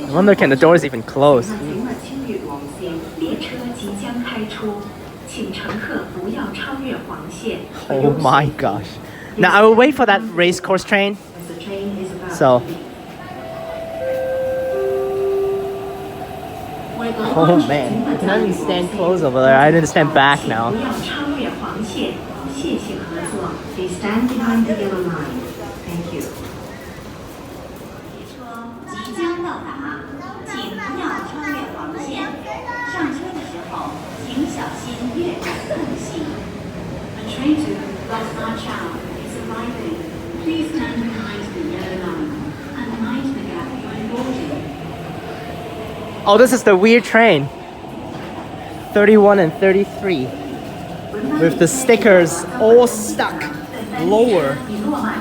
I wonder, can the doors even close? Oh my gosh. Now I will wait for that race course train. So. Oh man, I cannot even stand close over there. I need to stand back now. Please stand behind the yellow line. Thank you. 即将到达，请不要穿越黄线。上车的时候，请小心越感空隙。A train to Rotterdam is arriving. Please stand behind the yellow line and mind the gap when boarding. Oh, this is the weird train. 31 and 33. With the stickers all stuck lower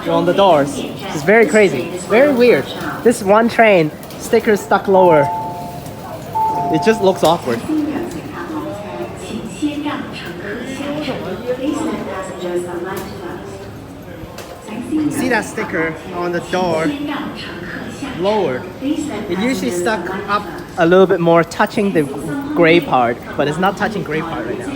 on the doors. It's very crazy. It's very weird. This one train, stickers stuck lower. It just looks awkward. See that sticker on the door lowered. It usually stuck up a little bit more, touching the gray part, but it's not touching gray part right now.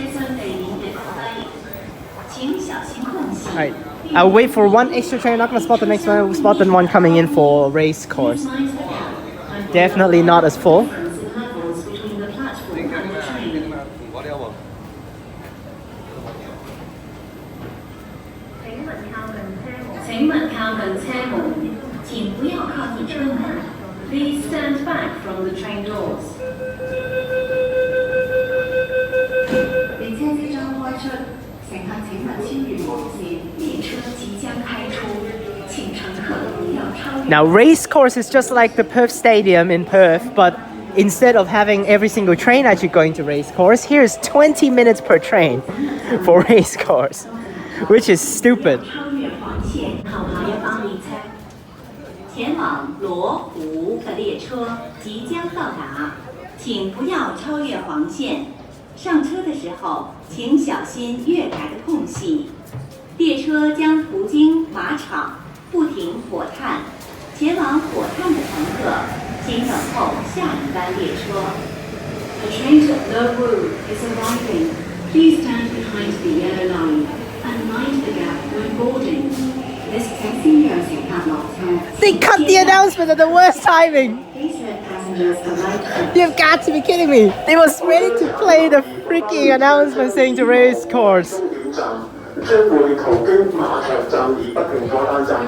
Alright, I'll wait for one extra train. I'm not gonna spot the next one. We'll spot the one coming in for race course. Definitely not as full. Please stand back from the train doors. 列車即將開出，乘客請勿超越黃線。列車即將開出，請乘客不要超越。 Now, race course is just like the Perth Stadium in Perth, but instead of having every single train actually going to race course, here's 20 minutes per train for race course, which is stupid. 前往罗湖的列车即将到达，请不要超越黄线。上车的时候，请小心月台的空隙。列车将途经马场，不停火炭。前往火炭的乘客，请等候下一班列车。The train to Lowu is arriving. Please stand behind the yellow line and mind the gap when boarding. This taxi has been They cut the announcement at the worst timing. Please let passengers alight. You've got to be kidding me. They was ready to play the freaking announcement saying to race course. 將會途經馬場站而不停火炭站。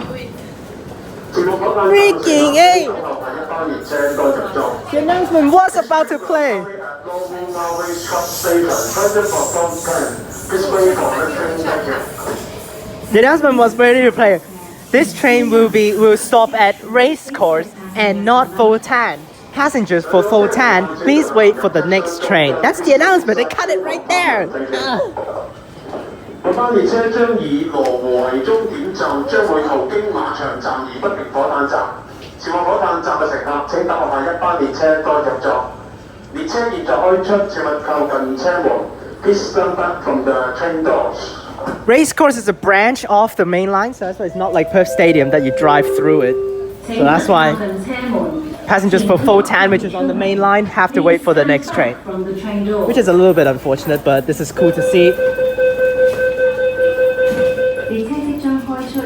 前往火炭站嘅乘客請等候下一班列車該入座。The announcement was about to play. Kowloon Tong Station, present for from 10. This way for the train ticket. The announcement was ready to play. This train will stop at race course and not Fo-Tan. Passengers for Fo-Tan, please wait for the next train. That's the announcement. They cut it right there. 嗰班列車將以羅湖為終點站，將會途經馬場站而不停火炭站。前往火炭站嘅乘客請等候下一班列車該入座。列車現在開出，請勿靠近車門。Please stand back from the train doors. Racecourse is a branch of the main line, so that's why it's not like Perth Stadium that you drive through it. So that's why passengers for Fo-Tan, which is on the main line, have to wait for the next train. Which is a little bit unfortunate, but this is cool to see. 列車即將開出，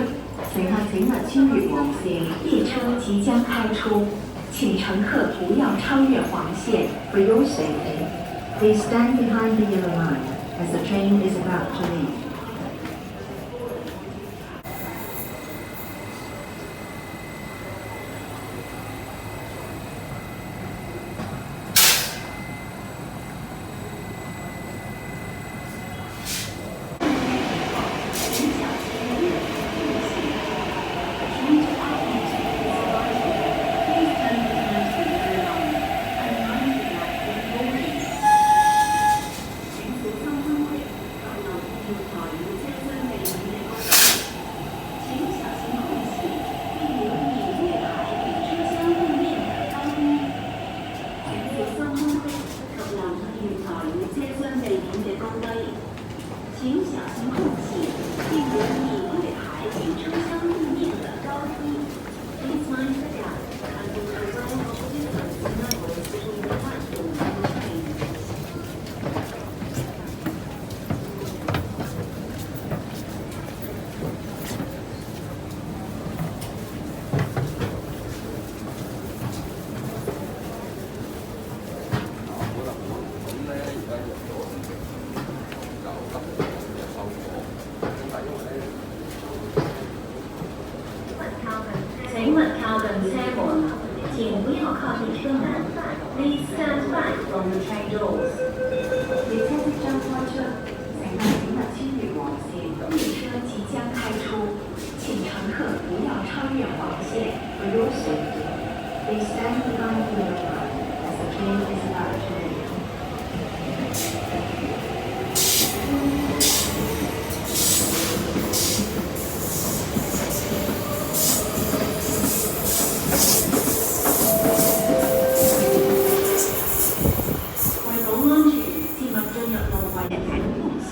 乘客請勿超越黃線。列車即將開出，請乘客不要超越黃線。For your safety, please stand behind the yellow line as the train is about to leave. 请勿靠近車門，請不要靠近車門。Please stand back from the train doors. 列車即將開出，乘客請勿超越黃線。列車即將開出，請乘客不要超越黃線。For your safety, please stand behind the yellow line as the train is about to leave. 為保安全，切勿進入路軌嘅停紅線。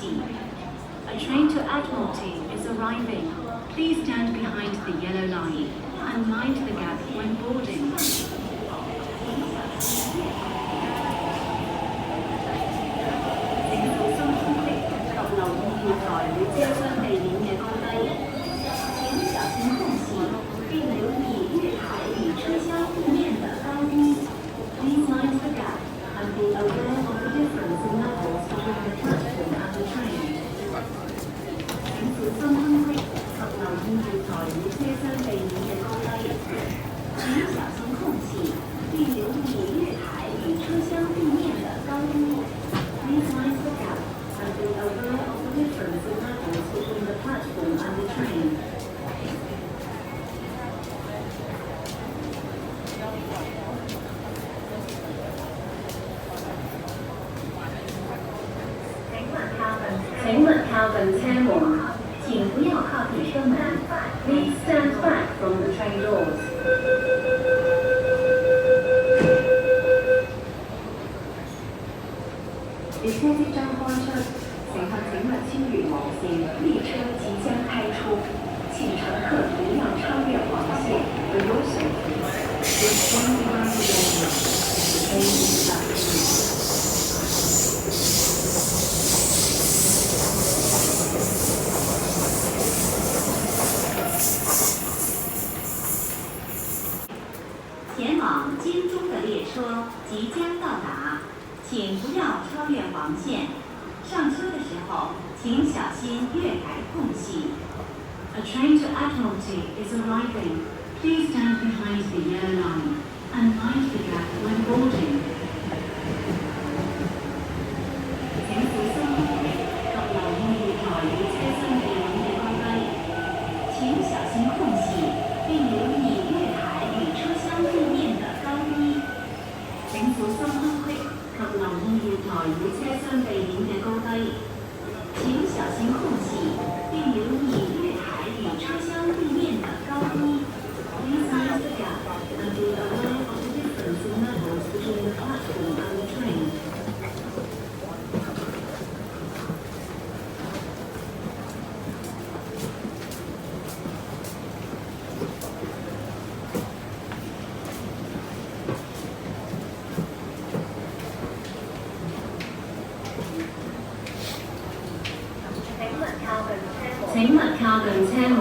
A train to Admiralty is arriving. Please stand behind the yellow line and mind the gap when boarding. 請小心空隙及留意月台與車廂地面嘅高低。請小心空隙，並留意月台與車廂地面的高低。Please mind the gap and be aware of the difference in levels between the platform and the train. 請小心空隙及留意月台與車廂地面嘅高低。請小心空隙，並留意月台與車廂地面的高低。Please mind the gap and be aware of the difference in levels between the platform and the train. 請勿靠近車門，請不要靠近車門。Please stand back from the train doors. 列車即將開出，乘客請勿超越黃線。列車即將開出，請乘客不要超越黃線。For your safety, please stand behind the yellow line as the train is about to leave. 前往京中的列车即将到达，请不要超越黄线。上车的时候，请小心月台空隙。A train to Admiralty is arriving. Please stand behind the yellow line and mind the gap when boarding. 請小心空隙及留意月台與車廂地面嘅高低。請小心空隙，並留意月台與車廂地面的高低。請小心空隙及留意月台與車廂地面嘅高低。請小心空隙，並留意月台與車廂地面的高低。Please mind the gap and be aware of the difference in levels between the platform and the train. 請勿靠近車門，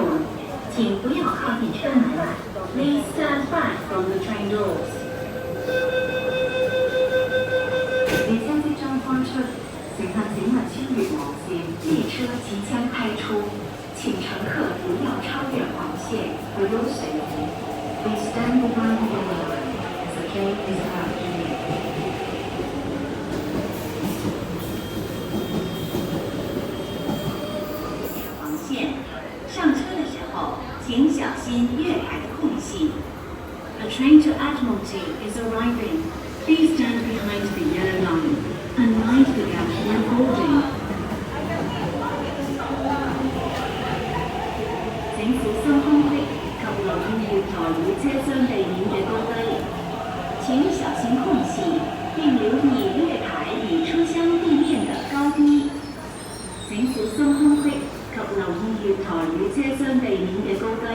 請不要靠近車門。Please stand back from the train doors. 列車即將開出，乘客請勿超越黃線，列車即將開出，請乘客不要超越黃線。For your safety, please stand behind the yellow line as the train is about to leave. 上车的时候，请小心月台的空隙。A train to Admiralty is arriving. Please stand behind the yellow line and mind the gap when boarding. 請小心空隙及留意月台與車廂地面嘅高低。請小心空隙，並留意月台與車廂地面的高低。請小心空隙。及留意月台與車廂地面嘅高低，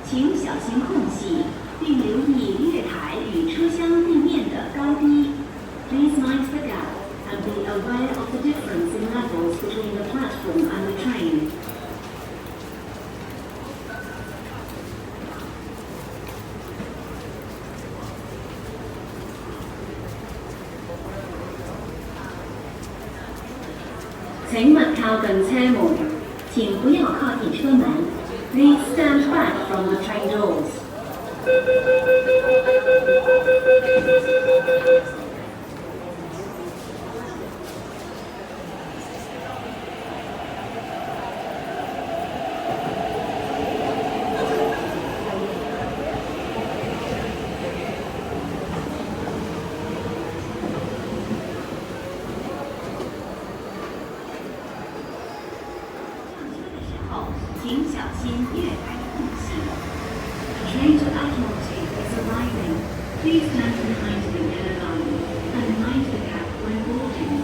請小心空隙，並留意月台與車廂地面的高低。Please mind the gap and be aware of the difference in levels between the platform and the train. 請勿靠近車門。請不要靠近車門。Please stand back from the train doors. 请小心月台的空隙。A train to Admiralty is arriving. Please stand behind the yellow line and mind the gap when boarding.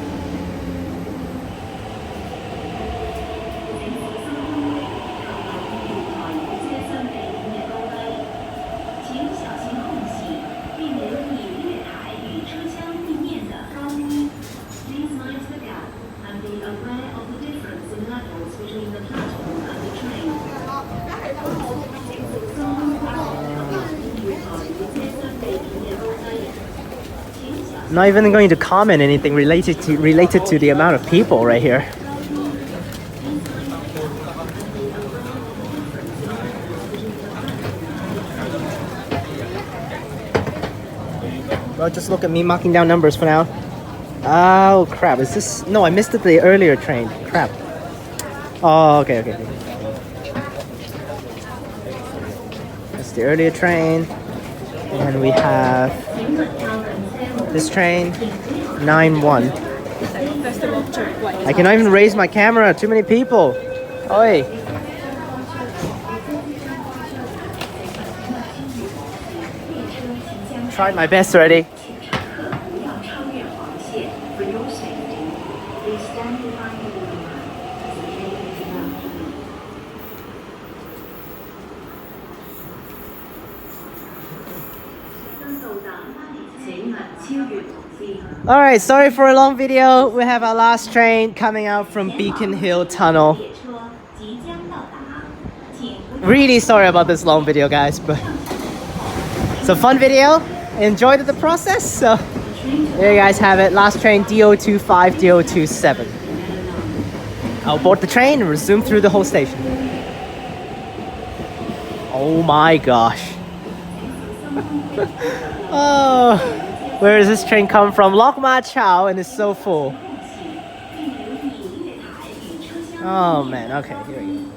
請小心空隙及留意月台與車廂地面嘅高低。請小心空隙，並留意月台與車廂地面的高低。Please mind the gap and be aware of the difference in levels between the platform and the train. Not even going to comment anything related to the amount of people right here. Well, just look at me marking down numbers for now. Oh crap! Is this? No, I missed the earlier train. Crap. Oh, okay. That's the earlier train, and we have this train, 9-1. I cannot even raise my camera. Too many people. Oi. Tried my best already. Alright, sorry for a long video. We have our last train coming out from Beacon Hill Tunnel. Really sorry about this long video, guys, but it's So fun video. Enjoyed the process. So there you guys have it. Last train DO25, DO27. I'll board the train and resume through the whole station. Oh my gosh. Oh, where does this train come from? Lok Ma Chau, and it's so full. Oh man, okay, here we go.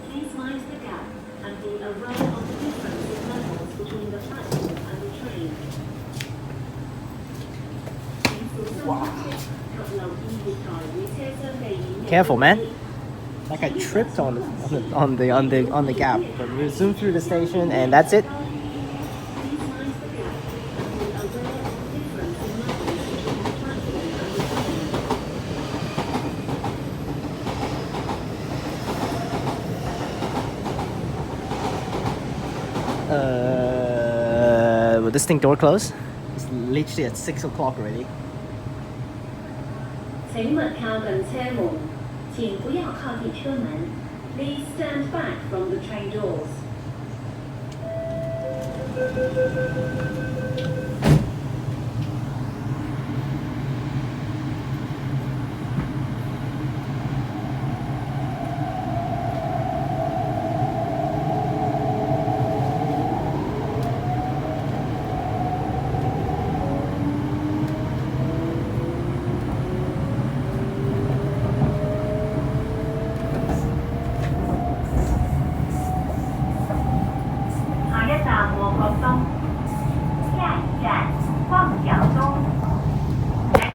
Please mind the gap and be aware of the difference in levels between the platform and the train. Careful, man. Like I tripped on the gap. But we zoom through the station, and that's it. Will this thing door close? It's literally at 6 o'clock already. 請勿靠近車門，請不要靠近車門。Please stand back from the train doors.